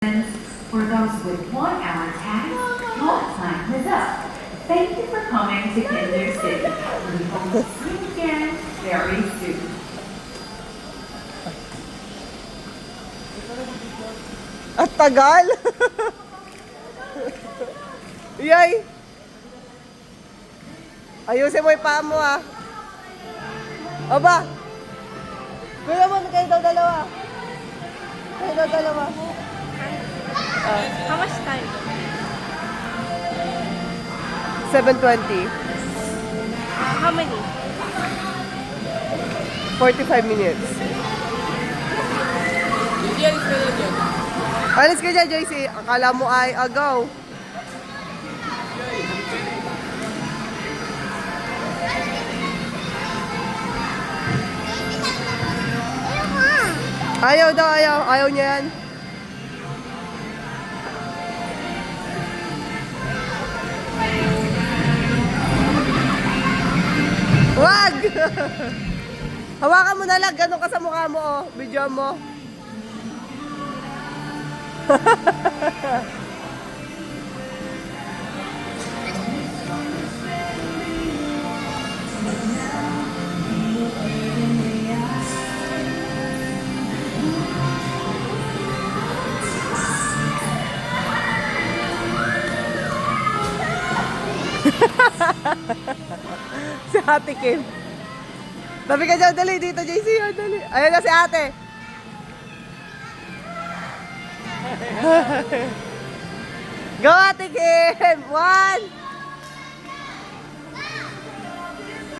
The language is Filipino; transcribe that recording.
For those with 1 hour tax, your time is up. Thank you for coming to Kinder City. We hope to see you again very soon. At tagal! Yay! Ayusin mo yung paa mo ah. Aba! Kuya mo, kayo daw dalawa. Kayo daw dalawa. How much time? 7:20. How many? 45 minutes. Alis ka dyan, JC. Akala mo ay agaw. Ayaw daw, ayaw. Ayaw niya yan. Wag! Hawakan mo na lang. Ganun ka sa mukha mo, oh. Video mo. Si Ate Kim. Tabi ka dyan, dali. Dito, JC. Dali. Ayan na si ate. Go, Ate Kim! 1,